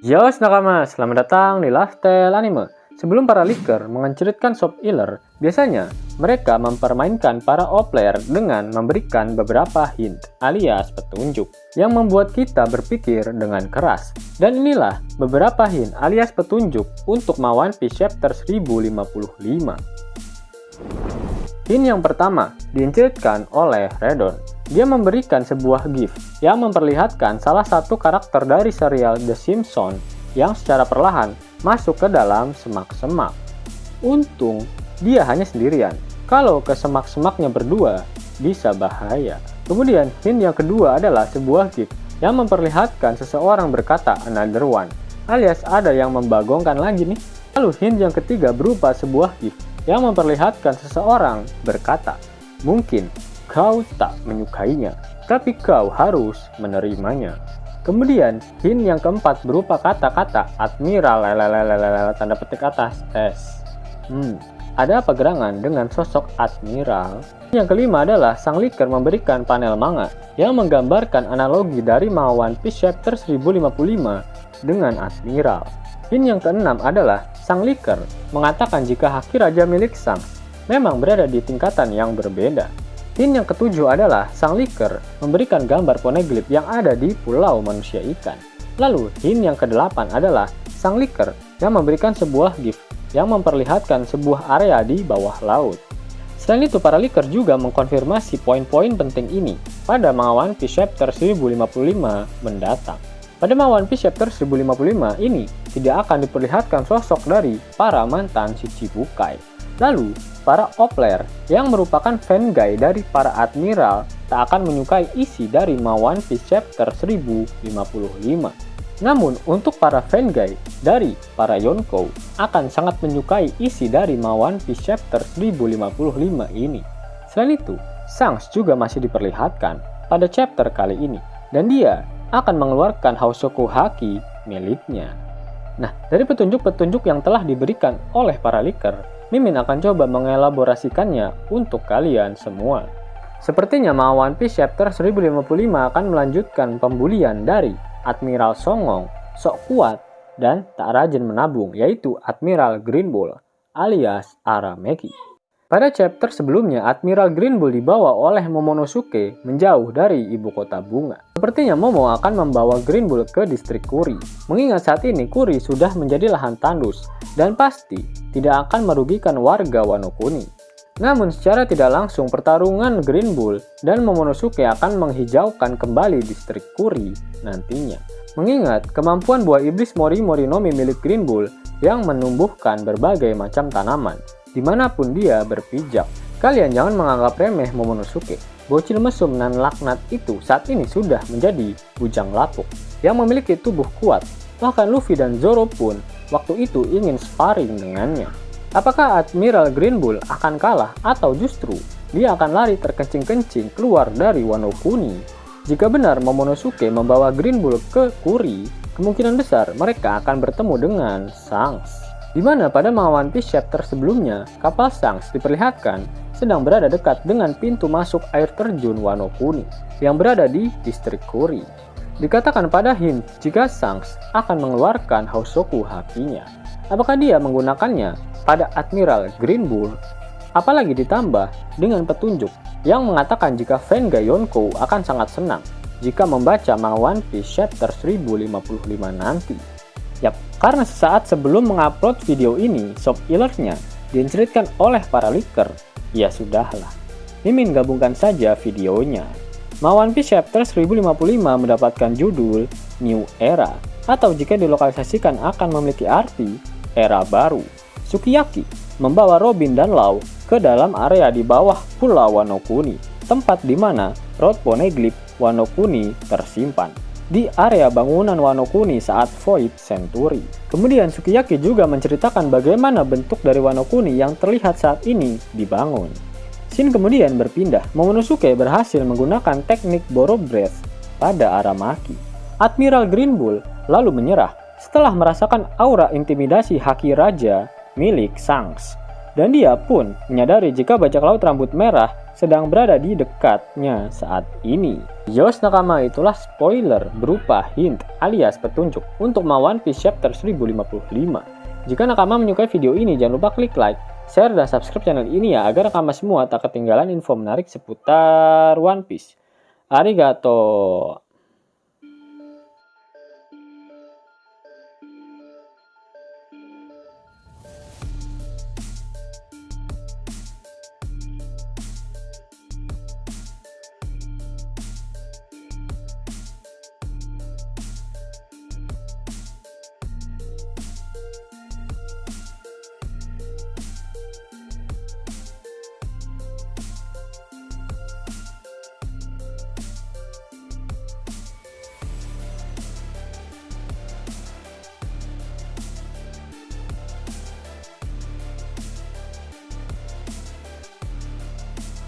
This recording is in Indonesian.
Yo nakama, selamat datang di Lifestyle Anime. Sebelum para leaker mengenceritkan Soap Healer, biasanya mereka mempermainkan para O-player dengan memberikan beberapa hint alias petunjuk yang membuat kita berpikir dengan keras. Dan inilah beberapa hint alias petunjuk untuk One Piece Chapter 1055. Hint yang pertama diinceritkan oleh Redon. Dia memberikan sebuah gift yang memperlihatkan salah satu karakter dari serial The Simpsons yang secara perlahan masuk ke dalam semak-semak. Untung dia hanya sendirian. Kalau ke semak-semaknya berdua, bisa bahaya. Kemudian hint yang kedua adalah sebuah gift yang memperlihatkan seseorang berkata another one, alias ada yang membagongkan lagi nih. Lalu hint yang ketiga berupa sebuah gift yang memperlihatkan seseorang berkata, mungkin kau tak menyukainya, tapi kau harus menerimanya. Kemudian hint yang keempat berupa kata-kata Admiral tanda petik atas S. Ada apa gerangan dengan sosok Admiral? Yang kelima adalah sang leaker memberikan panel manga yang menggambarkan analogi dari One Piece Chapter 1055 dengan Admiral. Hint yang keenam adalah sang leaker mengatakan jika haki raja milik Sang memang berada di tingkatan yang berbeda. Hint yang ketujuh adalah sang leaker memberikan gambar poneglyph yang ada di Pulau Manusia Ikan. Lalu hint yang kedelapan adalah sang leaker yang memberikan sebuah gift yang memperlihatkan sebuah area di bawah laut. Selain itu, para leaker juga mengkonfirmasi poin-poin penting ini pada One Piece Chapter 1055 mendatang. Pada One Piece Chapter 1055 ini tidak akan diperlihatkan sosok dari para mantan Shichibukai. Lalu, para O-player yang merupakan fan guy dari para Admiral tak akan menyukai isi dari One Piece Chapter 1055. Namun, untuk para fan guy dari para Yonkou akan sangat menyukai isi dari One Piece Chapter 1055 ini. Selain itu, Shanks juga masih diperlihatkan pada chapter kali ini, dan dia akan mengeluarkan Hausoku Haki miliknya. Nah, dari petunjuk-petunjuk yang telah diberikan oleh para leaker, Mimin akan coba mengelaborasikannya untuk kalian semua. Sepertinya One Piece Chapter 1055 akan melanjutkan pembulian dari Admiral Songong, sok kuat dan tak rajin menabung, yaitu Admiral Green Bull alias Arameki. Pada chapter sebelumnya, Admiral Green Bull dibawa oleh Momonosuke menjauh dari ibu kota bunga. Sepertinya Momo akan membawa Green Bull ke distrik Kuri, mengingat saat ini Kuri sudah menjadi lahan tandus dan pasti tidak akan merugikan warga Wano Kuni. Namun secara tidak langsung pertarungan Green Bull dan Momonosuke akan menghijaukan kembali distrik Kuri nantinya. Mengingat kemampuan buah iblis Mori Mori no Mi milik Green Bull yang menumbuhkan berbagai macam tanaman dimanapun dia berpijak. Kalian jangan menganggap remeh Momonosuke. Bocil mesum nan laknat itu saat ini sudah menjadi bujang lapuk yang memiliki tubuh kuat. Bahkan Luffy dan Zoro pun waktu itu ingin sparring dengannya. Apakah Admiral Green Bull akan kalah atau justru dia akan lari terkencing-kencing keluar dari Wano Kuni? Jika benar Momonosuke membawa Green Bull ke Kuri, kemungkinan besar mereka akan bertemu dengan Shanks. Di mana pada One Piece Chapter sebelumnya, kapal Shanks diperlihatkan sedang berada dekat dengan pintu masuk air terjun Wano Kuni yang berada di distrik Kuri. Dikatakan pada hint jika Shanks akan mengeluarkan Hausoku Hakinya. Apakah dia menggunakannya pada Admiral Green Bull? Apalagi ditambah dengan petunjuk yang mengatakan jika fan guy Yonkou akan sangat senang jika membaca One Piece Chapter 1055 nanti. Yap, karena sesaat sebelum mengupload video ini, Soap Healer-nya diinceritkan oleh para leaker, ya sudahlah. Mimin gabungkan saja videonya. One Piece Chapter 1055 mendapatkan judul New Era, atau jika dilokalisasikan akan memiliki arti era baru. Sukiyaki membawa Robin dan Law ke dalam area di bawah Pulau Wano Kuni, tempat di mana Road Poneglyph Wano Kuni tersimpan di area bangunan Wano Kuni saat Void Century. Kemudian Sukiyaki juga menceritakan bagaimana bentuk dari Wano Kuni yang terlihat saat ini dibangun. Scene kemudian berpindah. Momonosuke berhasil menggunakan teknik Borrow Breath pada Aramaki. Admiral Green Bull lalu menyerah setelah merasakan aura intimidasi haki raja milik Shanks. Dan dia pun menyadari jika bajak laut rambut merah sedang berada di dekatnya saat ini. Yos Nakama itulah spoiler berupa hint alias petunjuk untuk One Piece Chapter 1055. Jika Nakama menyukai video ini, jangan lupa klik like, share, dan subscribe channel ini ya, agar Nakama semua tak ketinggalan info menarik seputar One Piece. Arigato!